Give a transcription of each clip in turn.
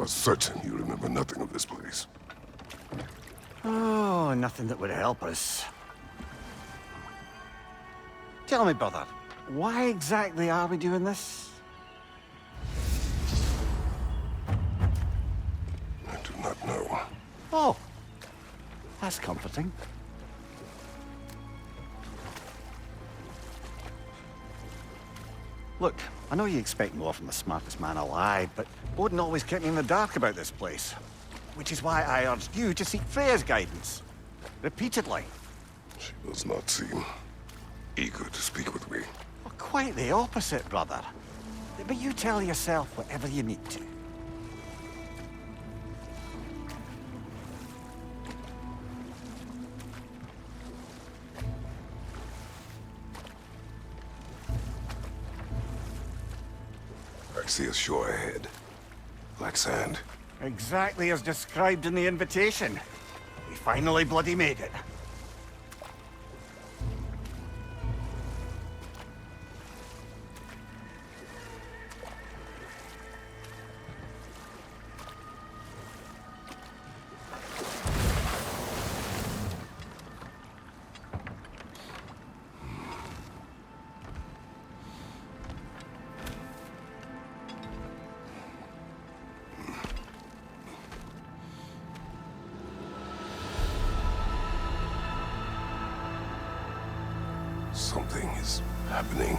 are certain you remember nothing of this place. Oh, nothing that would help us. Tell me, brother, why exactly are we doing this? I do not know. Oh, that's comforting. Look, I know you expect more from the smartest man alive, but Odin always kept me in the dark about this place. Which is why I urged you to seek Freya's guidance. Repeatedly. She does not seem eager to speak with me. Well, quite the opposite, brother. But you tell yourself whatever you need to. I see a shore ahead. Black sand. Exactly as described in the invitation. We finally bloody made it. Something is happening.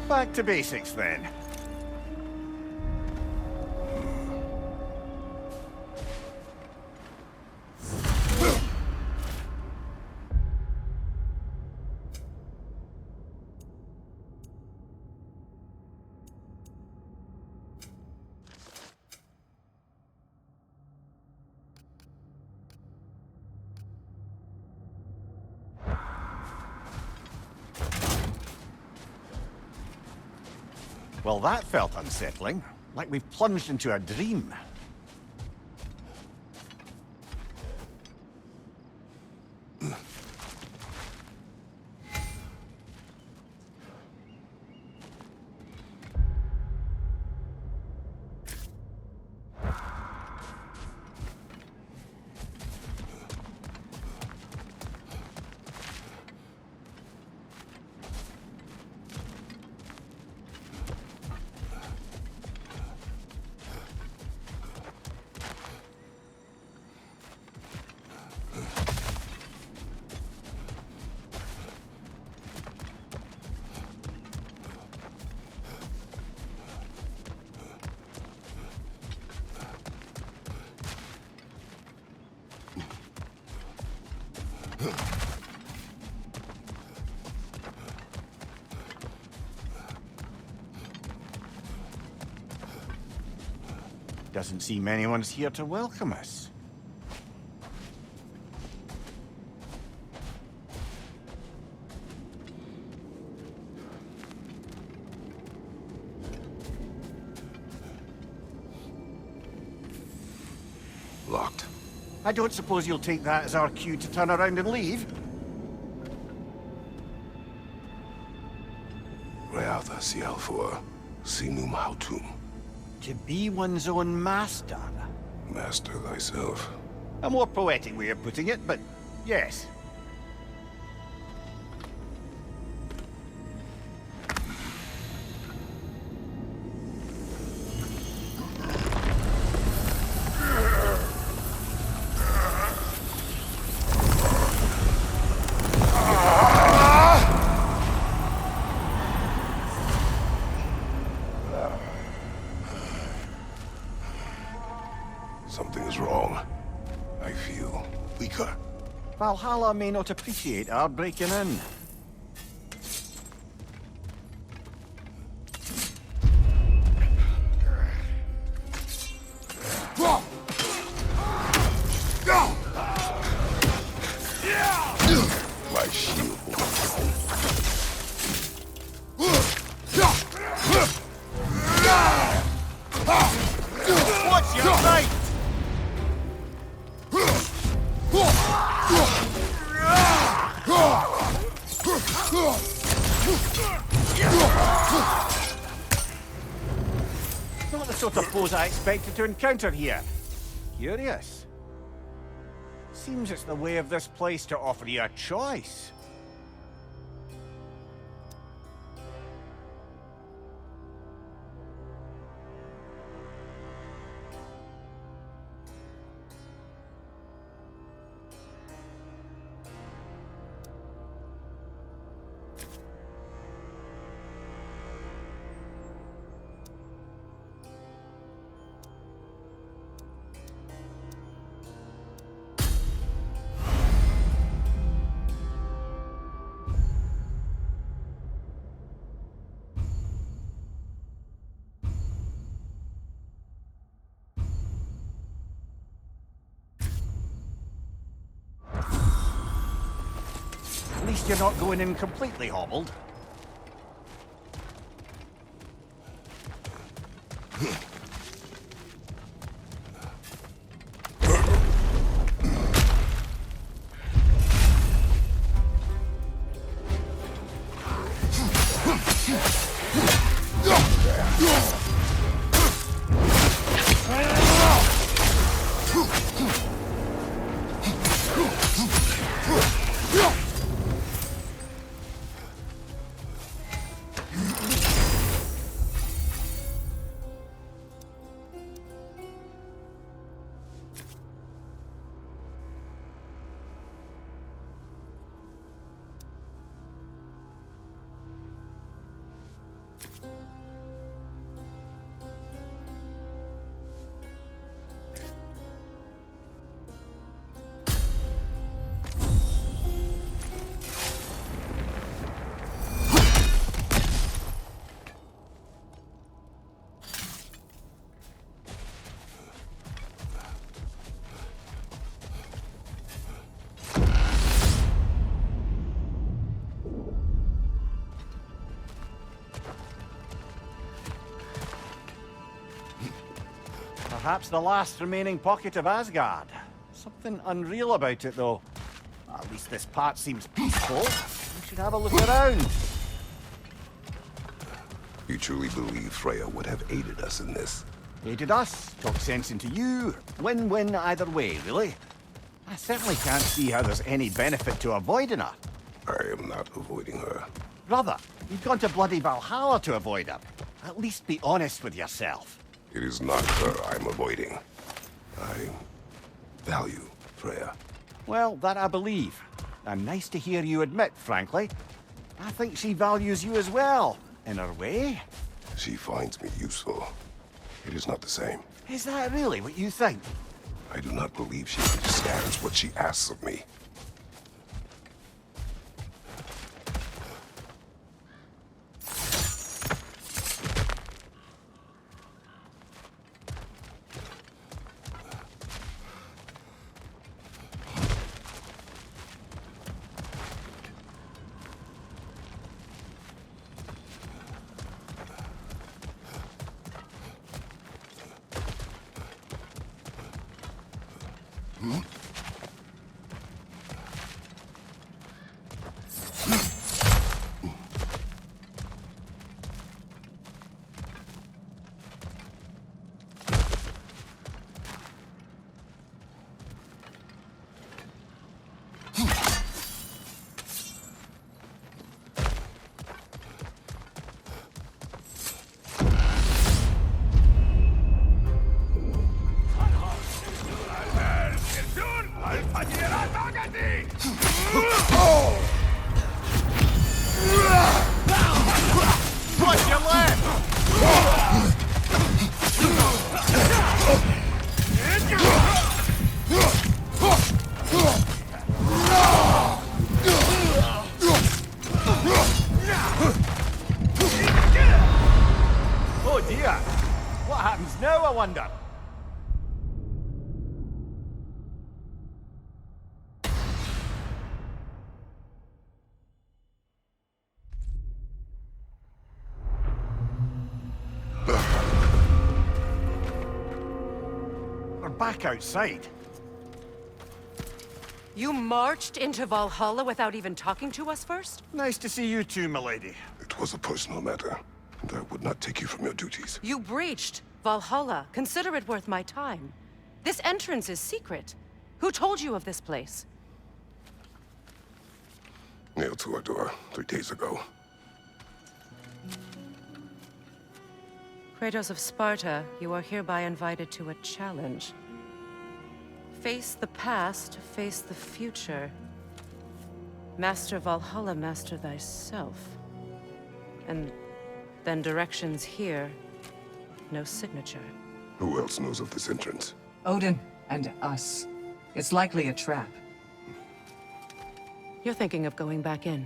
Back to basics, then. Well, that felt unsettling. Like we've plunged into a dream. Doesn't seem anyone's here to welcome us. Locked. I don't suppose you'll take that as our cue to turn around and leave? Reatha Sialfor, Sinum Hautum. To be one's own master. Master thyself. A more poetic way of putting it, but yes. Something is wrong. I feel weaker. Valhalla may not appreciate our breaking in. My shield. Watch your right! Not the sort of foes I expected to encounter here. Curious. Seems it's the way of this place to offer you a choice. At least you're not going in completely hobbled. Perhaps the last remaining pocket of Asgard. Something unreal about it, though. At least this part seems peaceful. We should have a look around. You truly believe Freya would have aided us in this? Aided us, talk sense into you. Win-win either way, really. I certainly can't see how there's any benefit to avoiding her. I am not avoiding her. Brother, you've gone to bloody Valhalla to avoid her. At least be honest with yourself. It is not her I'm avoiding. I value Freya. Well, that I believe. And nice to hear you admit, frankly. I think she values you as well, in her way. She finds me useful. It is not the same. Is that really what you think? I do not believe she understands what she asks of me. Watch your left! Oh dear! What happens now, I wonder? We're back outside. You marched into Valhalla without even talking to us first? Nice to see you too, milady. It was a personal matter, and I would not take you from your duties. You breached Valhalla. Consider it worth my time. This entrance is secret. Who told you of this place? Nailed to our door 3 days ago. Kratos of Sparta, you are hereby invited to a challenge. Face the past, face the future. Master Valhalla, master thyself. And then directions here, no signature. Who else knows of this entrance? Odin and us. It's likely a trap. You're thinking of going back in.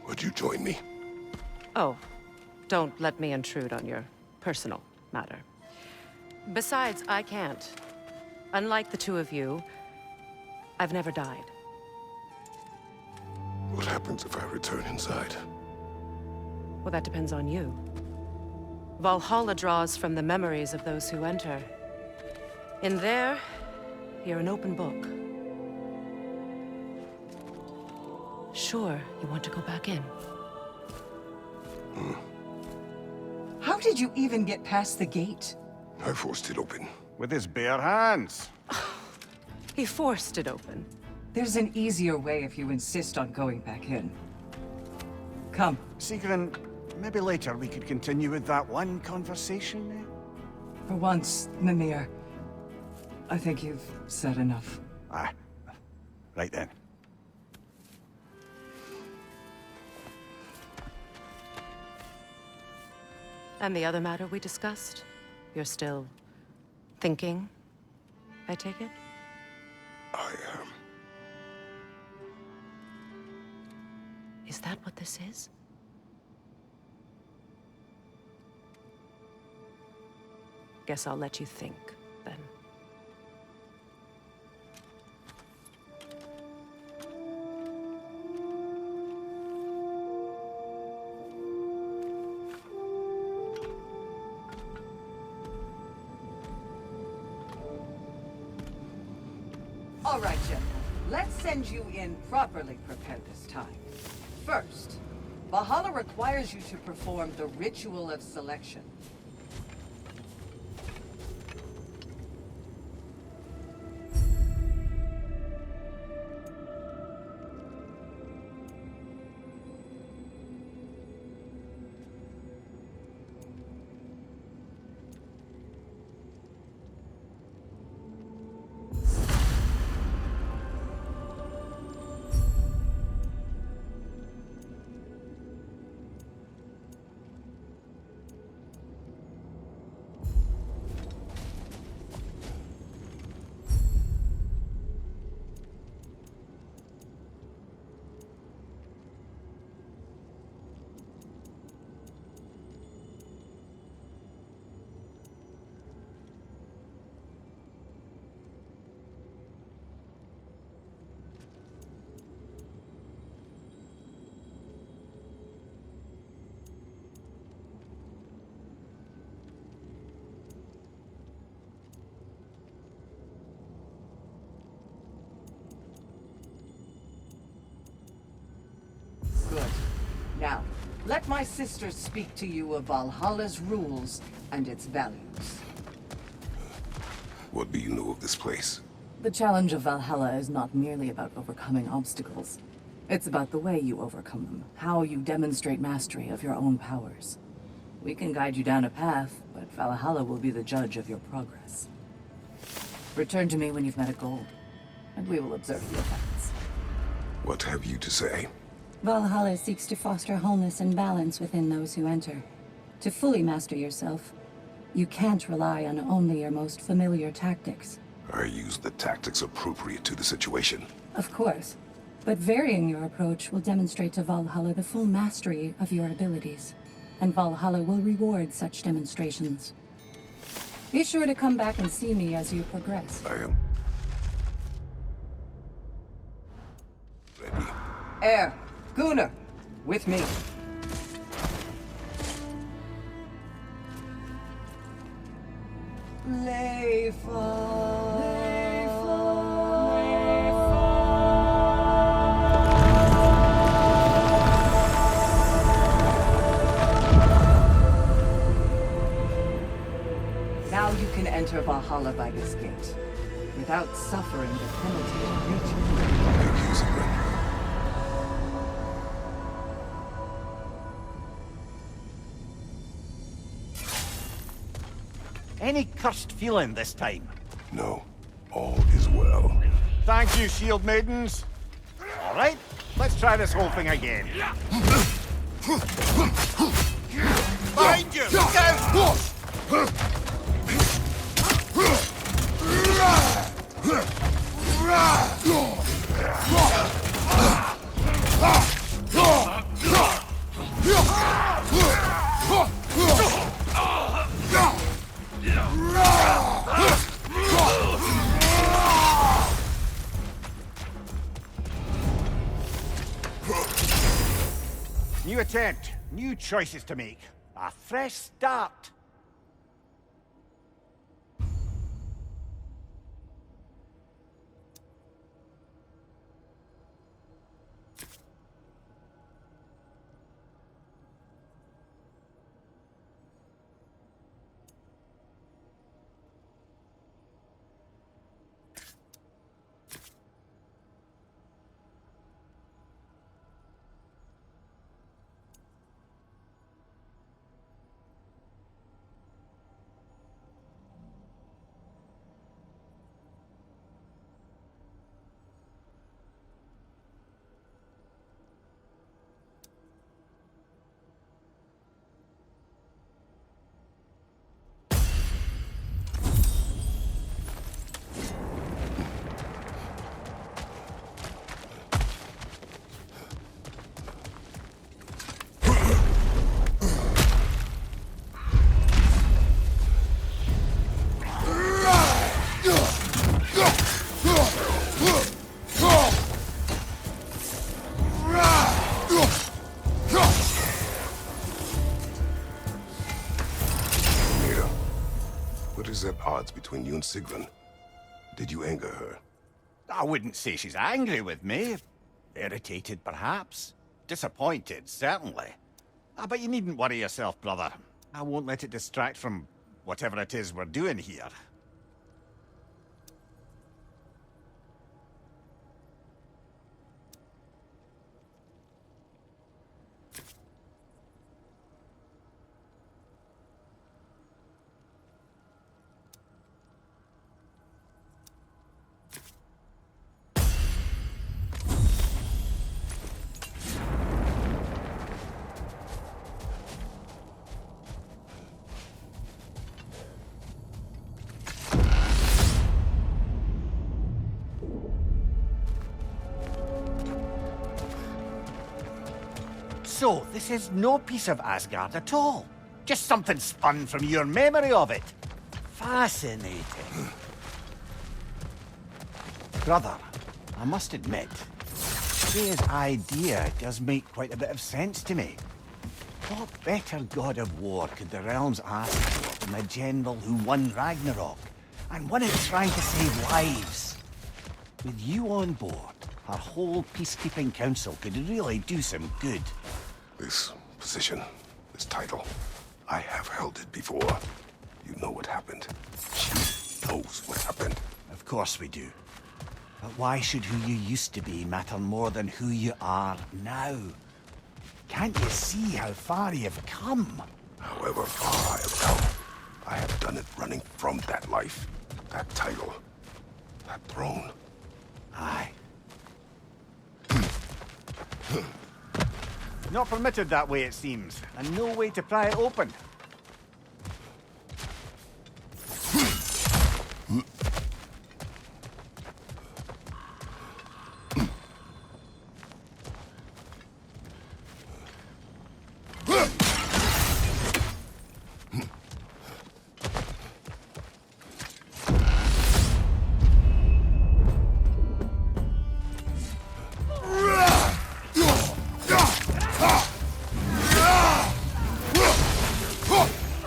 Would you join me? Oh, don't let me intrude on your personal matter. Besides, I can't. Unlike the two of you, I've never died. What happens if I return inside? Well, that depends on you. Valhalla draws from the memories of those who enter. In there, you're an open book. Sure, you want to go back in. How did you even get past the gate? I forced it open. With his bare hands. He forced it open. There's an easier way if you insist on going back in. Come. Sigrun, maybe later we could continue with that one conversation, eh? For once, Mimir, I think you've said enough. Ah, right then. And the other matter we discussed? You're still thinking, I take it? I am. Is that what this is? Guess I'll let you think, then. All right, gentlemen. Let's send you in properly prepared this time. First, Valhalla requires you to perform the ritual of selection. Good. Now, let my sister speak to you of Valhalla's rules and its values. What do you know of this place? The challenge of Valhalla is not merely about overcoming obstacles. It's about the way you overcome them, how you demonstrate mastery of your own powers. We can guide you down a path, but Valhalla will be the judge of your progress. Return to me when you've met a goal, and we will observe the effects. What have you to say? Valhalla seeks to foster wholeness and balance within those who enter. To fully master yourself, you can't rely on only your most familiar tactics. I use the tactics appropriate to the situation. Of course, but varying your approach will demonstrate to Valhalla the full mastery of your abilities, and Valhalla will reward such demonstrations. Be sure to come back and see me as you progress. I am ready. Air, Gunnar, with me. Leifa. enter Valhalla by this gate, without suffering the penalty of breaching. Thank you, Sigrun. Any cursed feeling this time? No, all is well. Thank you, shield maidens. All right, let's try this whole thing again. Behind you! Look out! New attempt, new choices to make. A fresh start. What is at odds between you and Sigrun? Did you anger her? I wouldn't say she's angry with me. Irritated, perhaps. Disappointed, certainly. But you needn't worry yourself, brother. I won't let it distract from whatever it is we're doing here. So, this is no piece of Asgard at all. Just something spun from your memory of it. Fascinating. Brother, I must admit, Freya's idea does make quite a bit of sense to me. What better god of war could the realms ask for than the general who won Ragnarök, and won it trying to save lives? With you on board, our whole peacekeeping council could really do some good. This position, this title, I have held it before. You know what happened. She knows what happened. Of course we do. But why should who you used to be matter more than who you are now? Can't you see how far you've come? However far I have come, I have done it running from that life, that title, that throne. Aye. Not permitted that way, it seems, and no way to pry it open.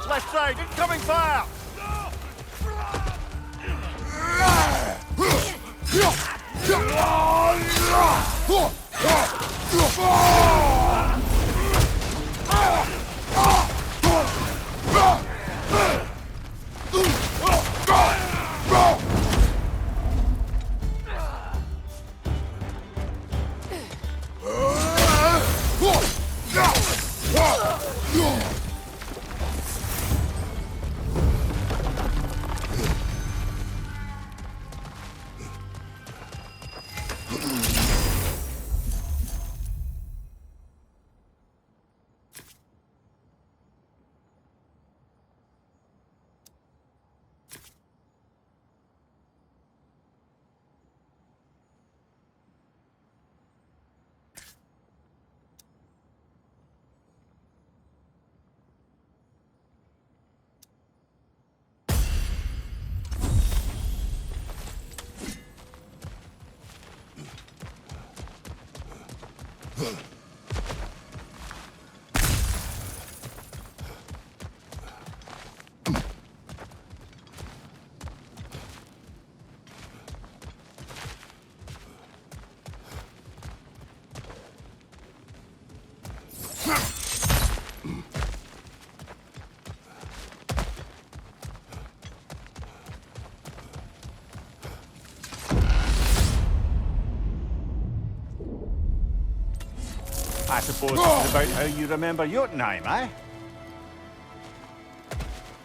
Left side, incoming fire! I suppose it's about how you remember Jotunheim, eh?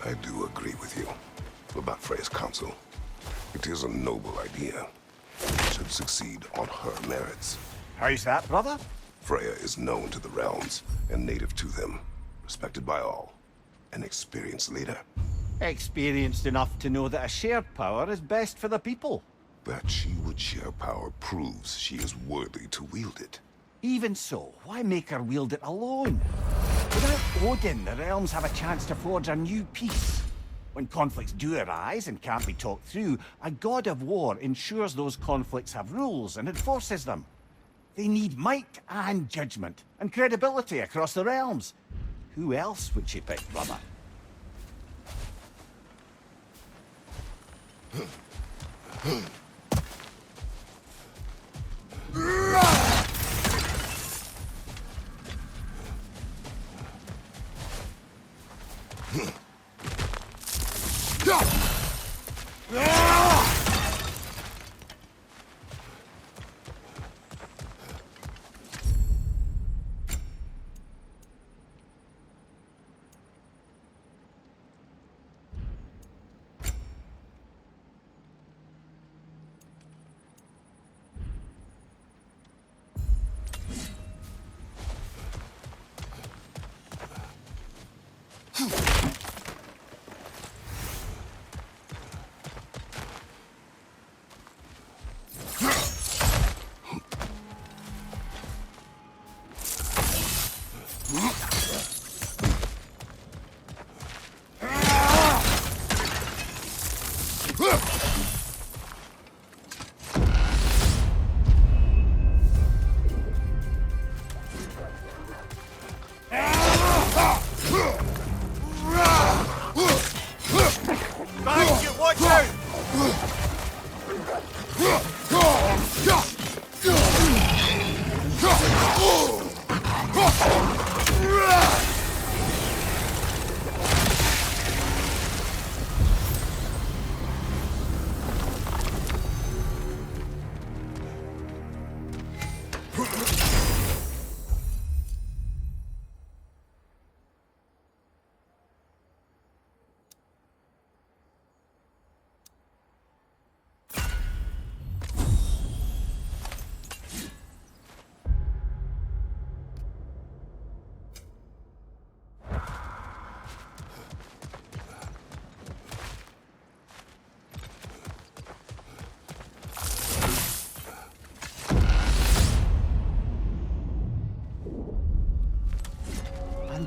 I do agree with you about Freya's council. It is a noble idea. It should succeed on her merits. How's that, brother? Freya is known to the realms and native to them, respected by all. An experienced leader. Experienced enough to know that a shared power is best for the people. That she would share power proves she is worthy to wield it. Even so, why make her wield it alone? Without Odin, the realms have a chance to forge a new peace. When conflicts do arise and can't be talked through, a god of war ensures those conflicts have rules and enforces them. They need might and judgment, and credibility across the realms. Who else would she pick, brother?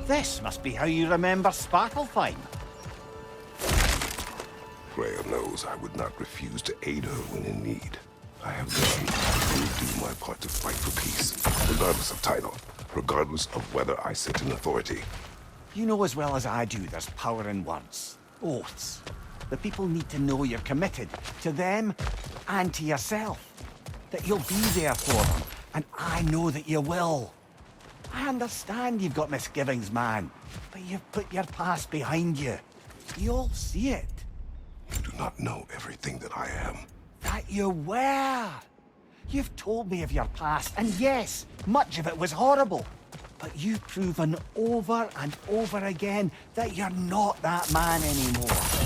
This must be how you remember Svartalfheim. Freya knows I would not refuse to aid her when in need. I have done and will do my part to fight for peace, regardless of title, regardless of whether I sit in authority. You know as well as I do there's power in words. Oaths. The people need to know you're committed to them and to yourself. That you'll be there for them, and I know that you will. I understand you've got misgivings, man, but you've put your past behind you. You'll see it. You do not know everything that I am. That you were. You've told me of your past, and yes, much of it was horrible. But you've proven over and over again that you're not that man anymore.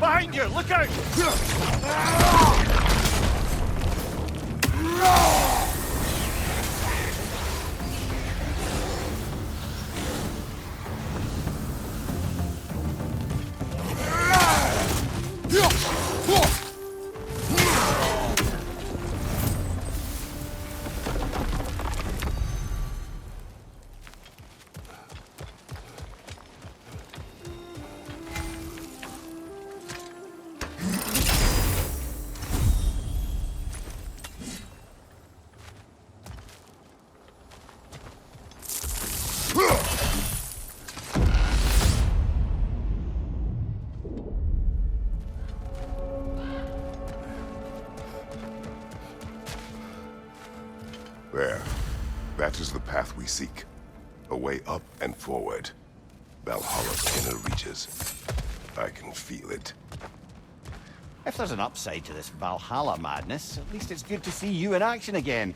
Behind you! Look out! There. That is the path we seek. A way up and forward. Valhalla's inner reaches. I can feel it. If there's an upside to this Valhalla madness, at least it's good to see you in action again.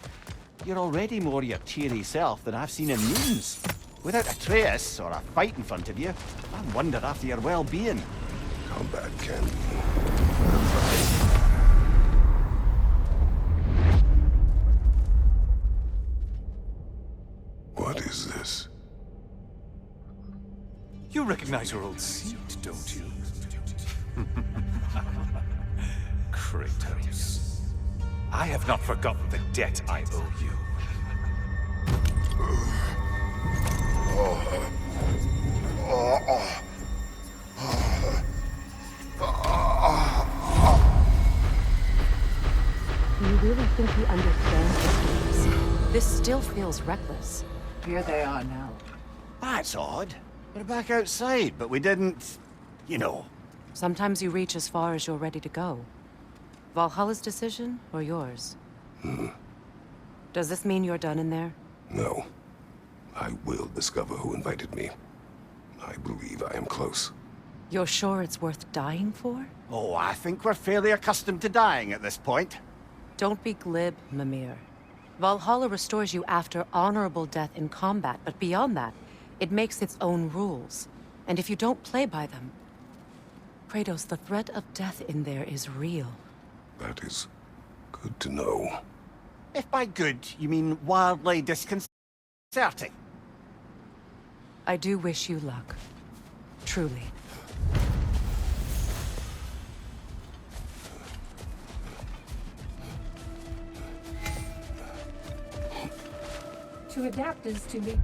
You're already more your cheery self than I've seen in moons. Without Atreus or a fight in front of you, I wonder after your well-being. Combat can be. What is this? You recognize your old seat, don't you? Kratos. I have not forgotten the debt I owe you. Do you really think he understands the things? This still feels reckless. Here they are now. That's odd. We're back outside, but we didn't... you know. Sometimes you reach as far as you're ready to go. Valhalla's decision, or yours? Does this mean you're done in there? No. I will discover who invited me. I believe I am close. You're sure it's worth dying for? Oh, I think we're fairly accustomed to dying at this point. Don't be glib, Mimir. Valhalla restores you after honorable death in combat, but beyond that, it makes its own rules. And if you don't play by them... Kratos, the threat of death in there is real. That is good to know. If by good, you mean wildly disconcerting. I do wish you luck. Truly. To adapt is to be...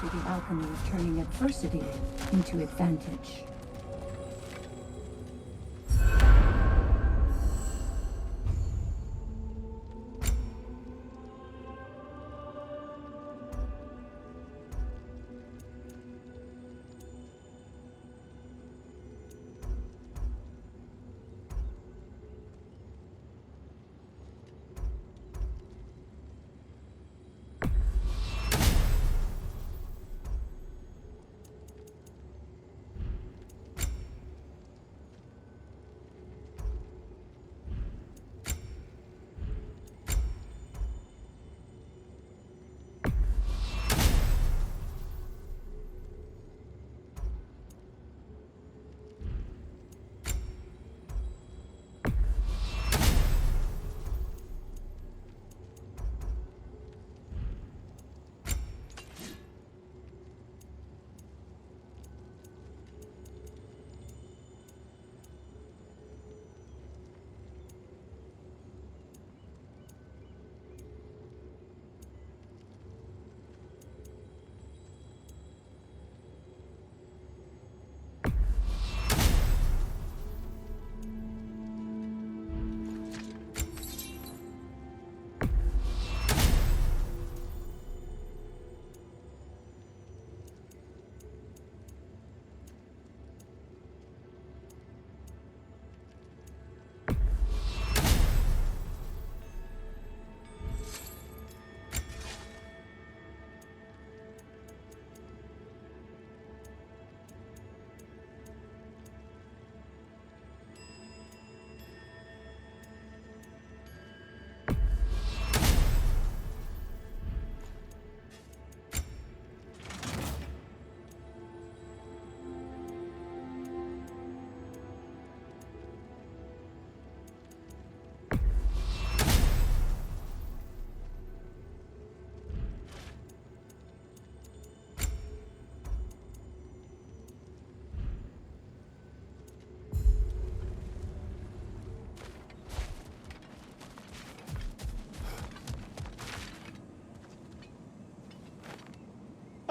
to the alchemy of turning adversity into advantage.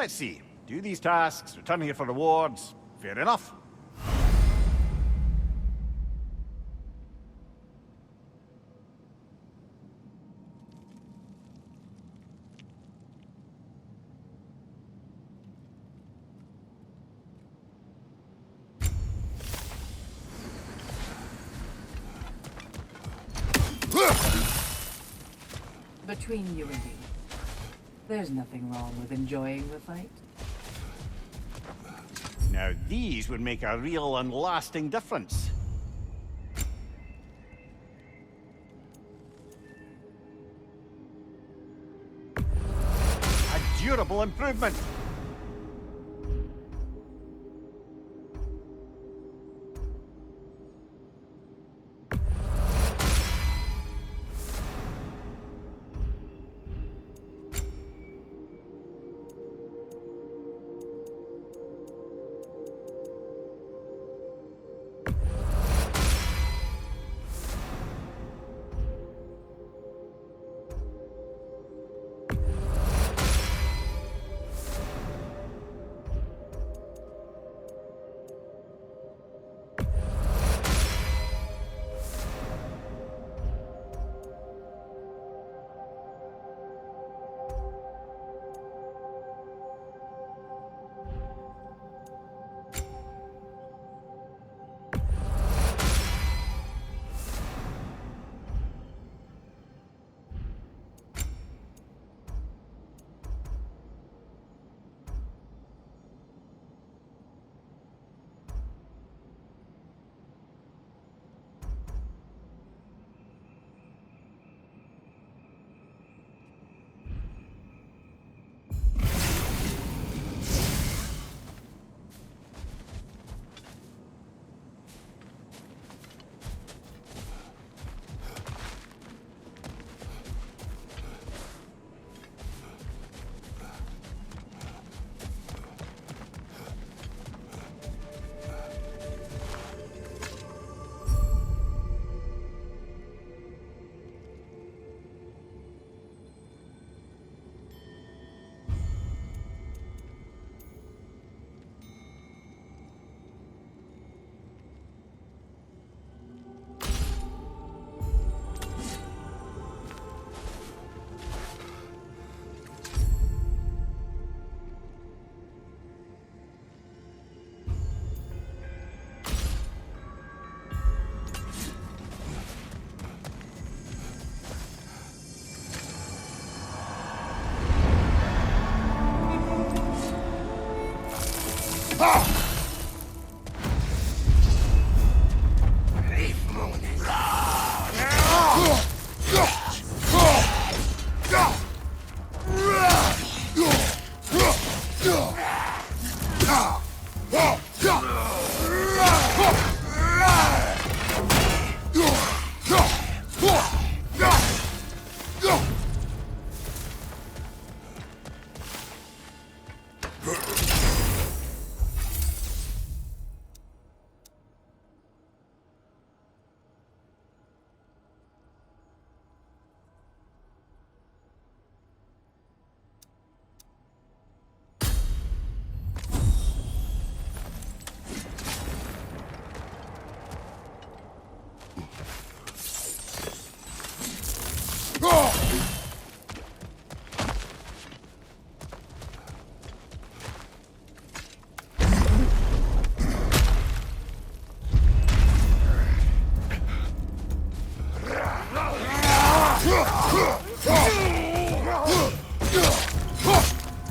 Let's see. Do these tasks, return here for rewards. Fair enough. Between you and me, there's nothing wrong with enjoying the fight. Now these would make a real and lasting difference. A durable improvement.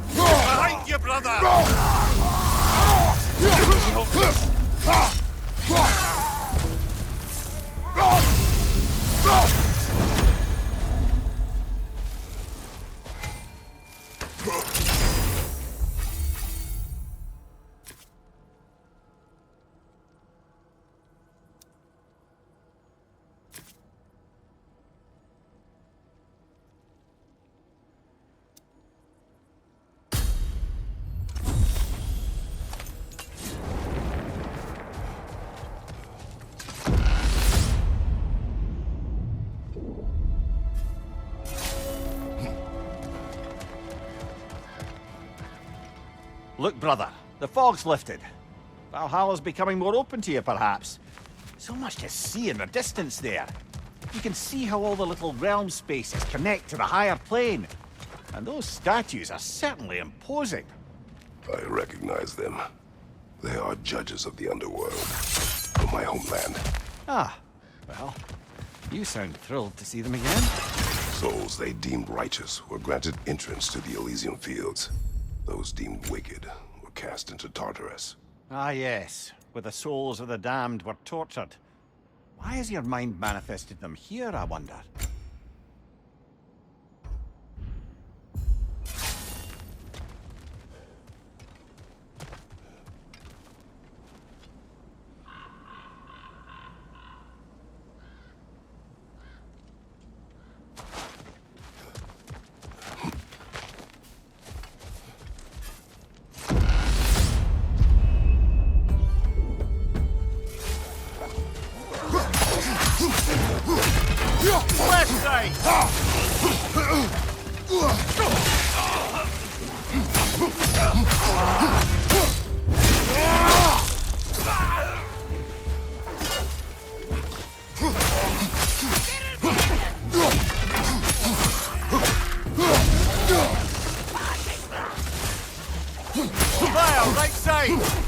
Behind you, brother! Look, brother, the fog's lifted. Valhalla's becoming more open to you, perhaps. So much to see in the distance there. You can see how all the little realm spaces connect to the higher plane. And those statues are certainly imposing. I recognize them. They are judges of the underworld. From my homeland. Ah, well, you sound thrilled to see them again. Souls they deemed righteous were granted entrance to the Elysium Fields. Those deemed wicked were cast into Tartarus. Ah, yes, where the souls of the damned were tortured. Why has your mind manifested them here, I wonder? Fire, right side!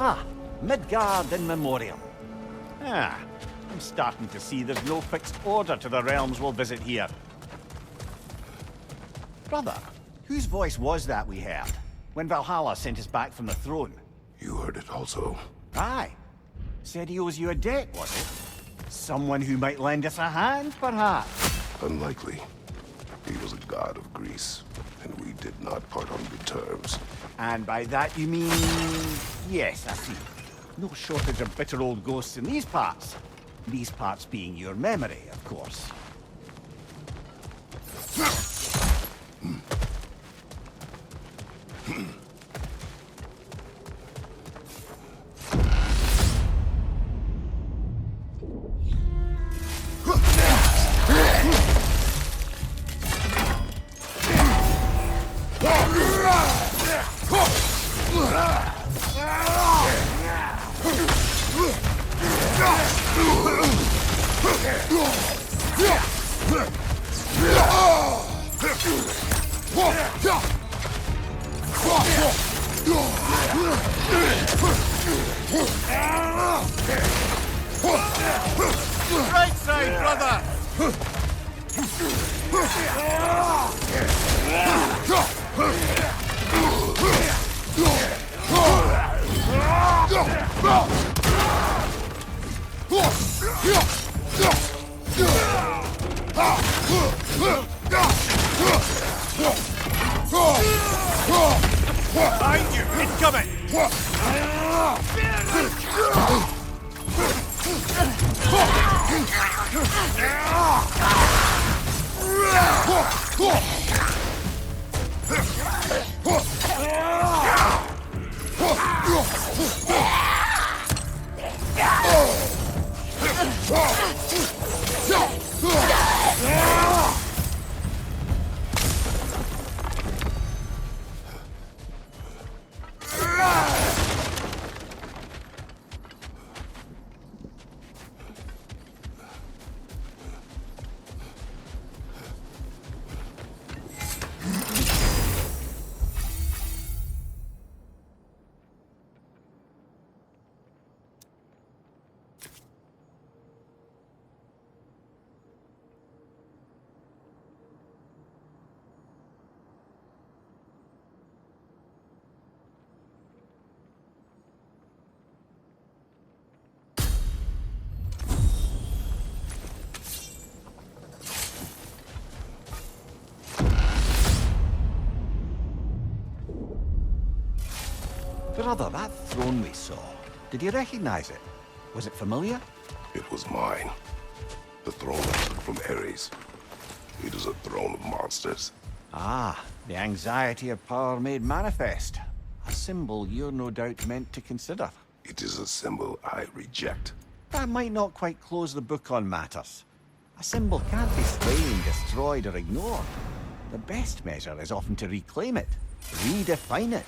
Ah, Midgard in Memoriam. Ah, I'm starting to see there's no fixed order to the realms we'll visit here. Brother, whose voice was that we heard when Valhalla sent us back from the throne? You heard it also. Aye. Said he owes you a debt, was it? Someone who might lend us a hand, perhaps? Unlikely. He was a god of Greece, and we did not part on good terms. And by that you mean... Yes, I see. No shortage of bitter old ghosts in these parts. These parts being your memory, of course. Right side, brother! Behind you! Incoming! Brother, that throne we saw, did you recognize it? Was it familiar? It was mine. The throne I took from Ares. It is a throne of monsters. Ah, the anxiety of power made manifest. A symbol you're no doubt meant to consider. It is a symbol I reject. That might not quite close the book on matters. A symbol can't be slain, destroyed, or ignored. The best measure is often to reclaim it, redefine it.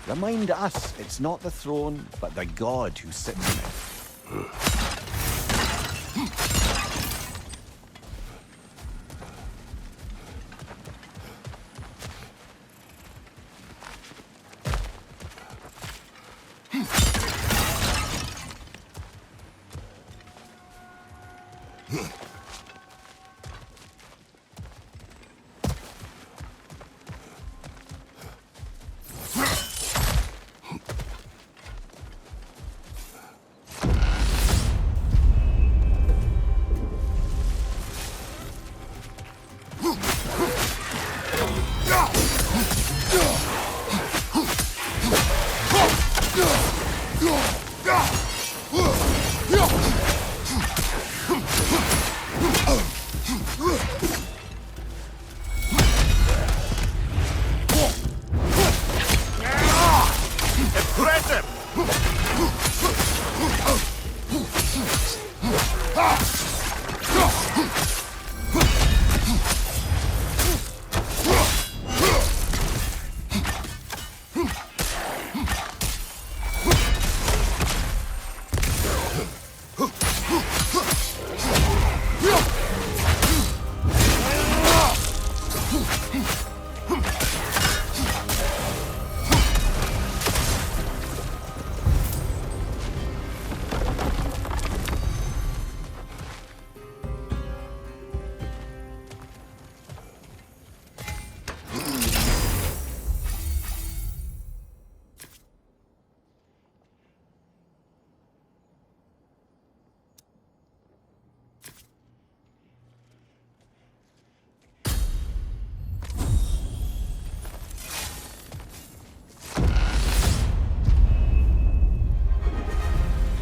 Remind us it's not the throne, but the god who sits in it.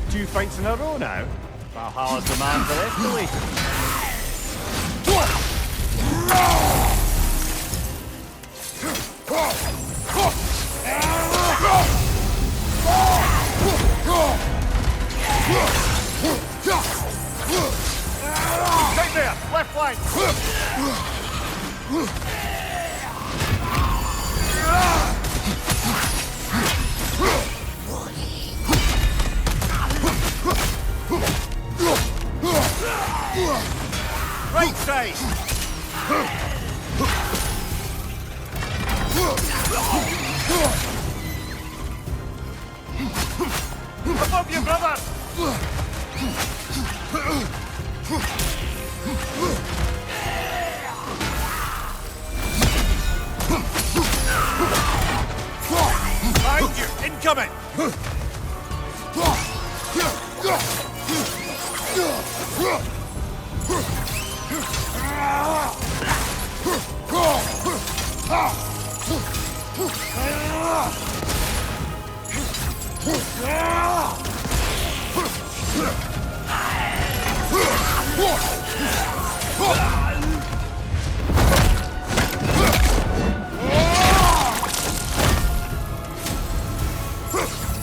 Two fights in a row now. Valhalla's demands are escalating. Right there! Left flank! Right side! Above you, brother! Behind you! Incoming!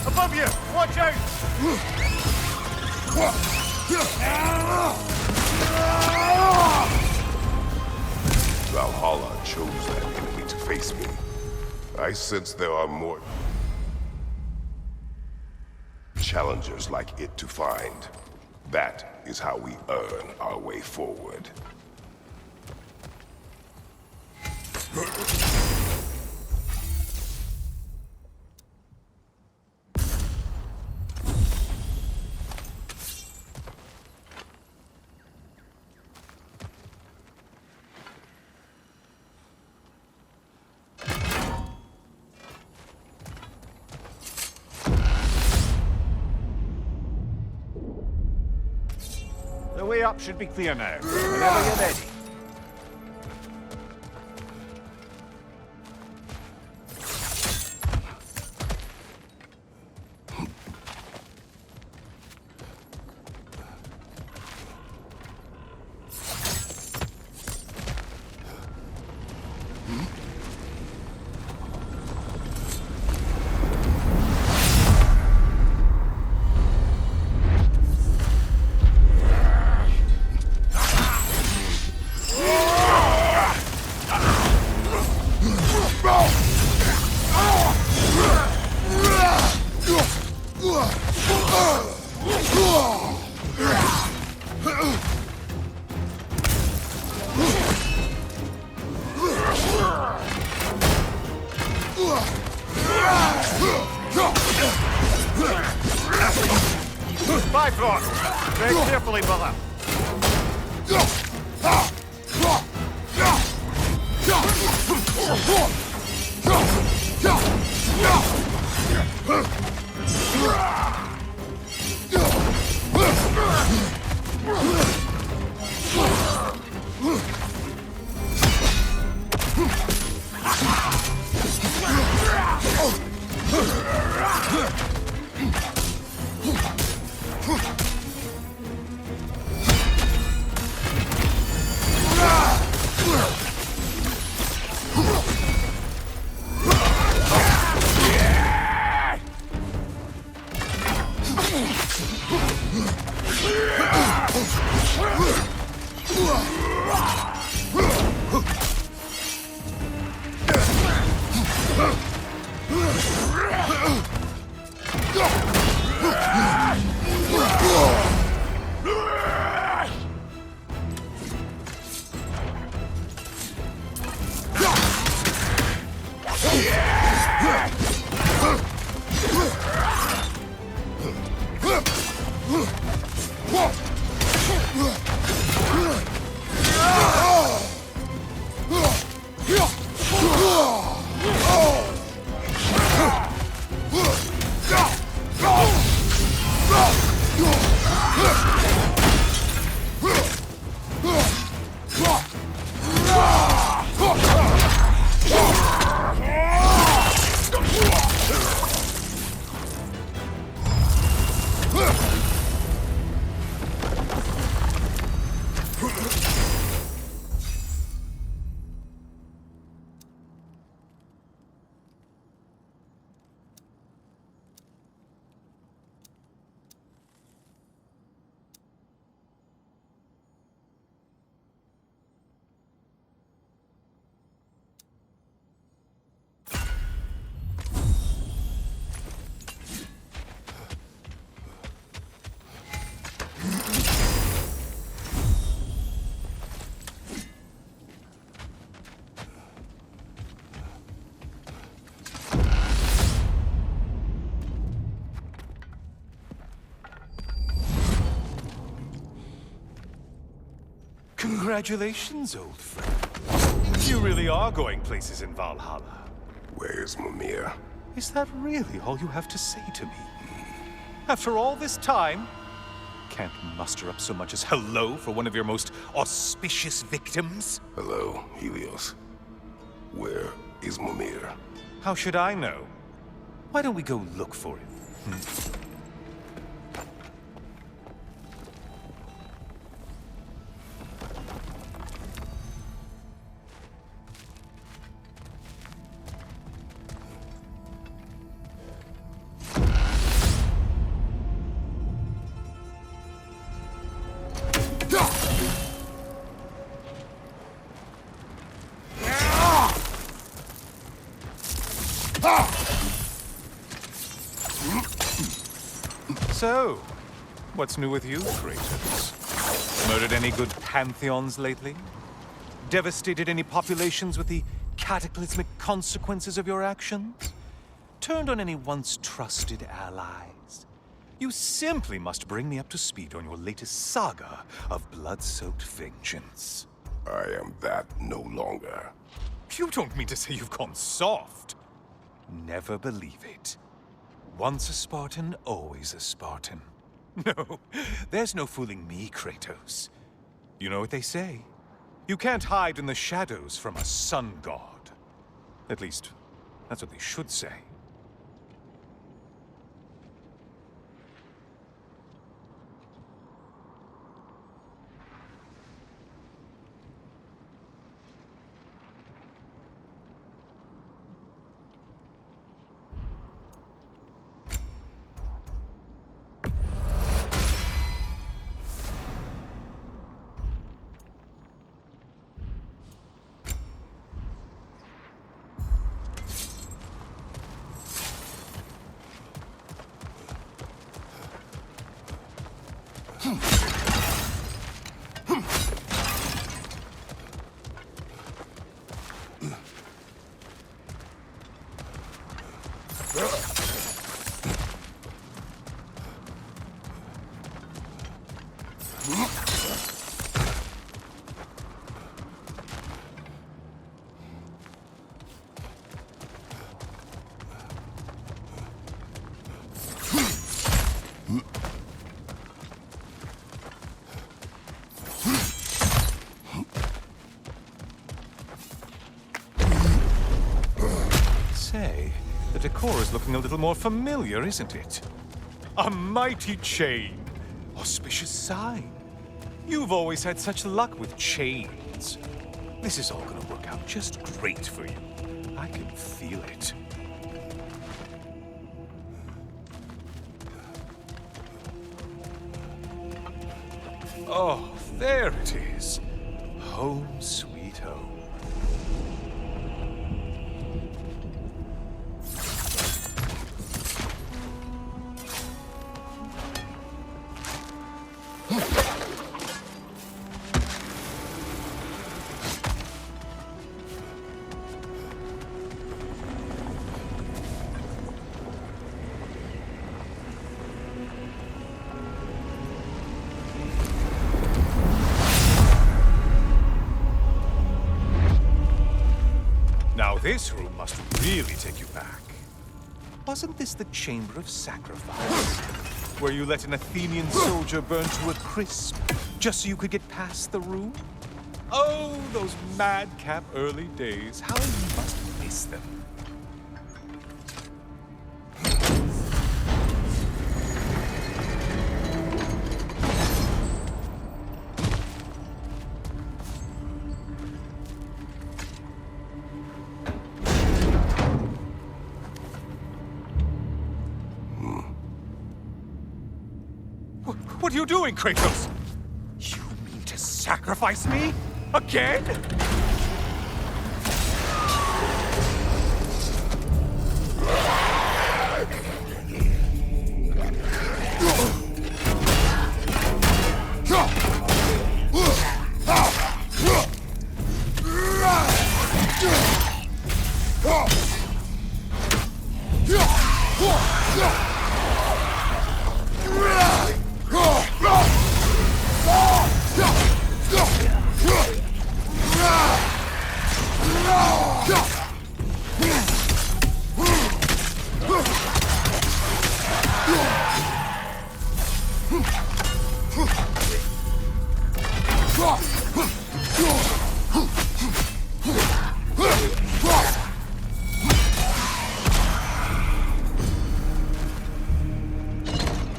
Above you! Watch out! Valhalla chose that enemy to face me. I sense there are more challengers like it to find. That is how we earn our way forward. The way up should be clear now. Whenever you're ready. Bifrost! Very carefully, brother. Congratulations, old friend. You really are going places in Valhalla. Where's Mimir? Is that really all you have to say to me? After all this time, can't muster up so much as hello for one of your most auspicious victims? Hello, Helios. Where is Mimir? How should I know? Why don't we go look for him? So, what's new with you, Kratos? Murdered any good pantheons lately? Devastated any populations with the cataclysmic consequences of your actions? Turned on any once trusted allies? You simply must bring me up to speed on your latest saga of blood-soaked vengeance. I am that no longer. You don't mean to say you've gone soft? Never believe it. Once a Spartan, always a Spartan. No, there's no fooling me, Kratos. You know what they say. You can't hide in the shadows from a sun god. At least, that's what they should say. decor is looking a little more familiar, isn't it? A mighty chain. Auspicious sign. You've always had such luck with chains. This is all gonna work out just great for you. I can feel it. Oh, there it is. Home sweet home. Now this room must really take you back. Wasn't this the Chamber of Sacrifice? Where you let an Athenian soldier burn to a crisp, just so you could get past the room? Oh, those madcap early days. How you must miss them. What are you doing, Kratos? You mean to sacrifice me? Again?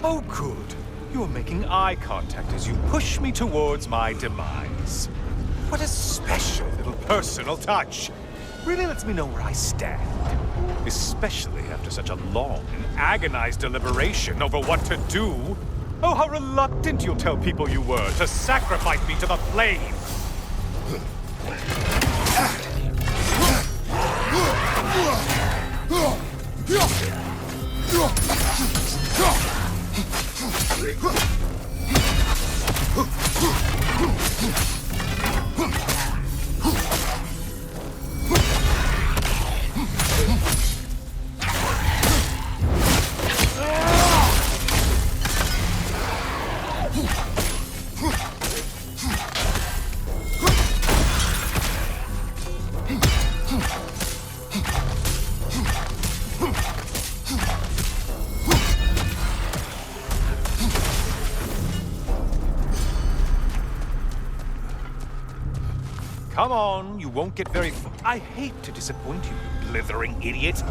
Oh, good. You're making eye contact as you push me towards my demise. What a special little personal touch. Really lets me know where I stand. Especially after such a long and agonized deliberation over what to do. Oh, how reluctant you'll tell people you were to sacrifice me to the flames. Come on, you won't get very I hate to disappoint you, you blithering idiot.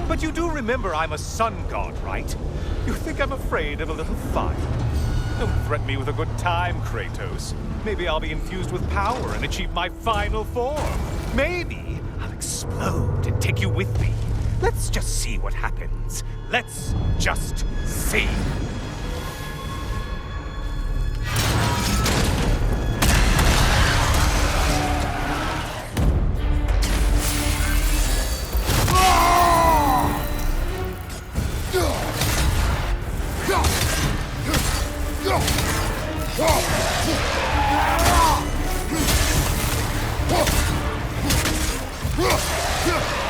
But you do remember I'm a sun god, right? You think I'm afraid of a little fire? Don't threaten me with a good time, Kratos. Maybe I'll be infused with power and achieve my final form. Maybe I'll explode and take you with me. Let's just see what happens. Let's just see. Yeah!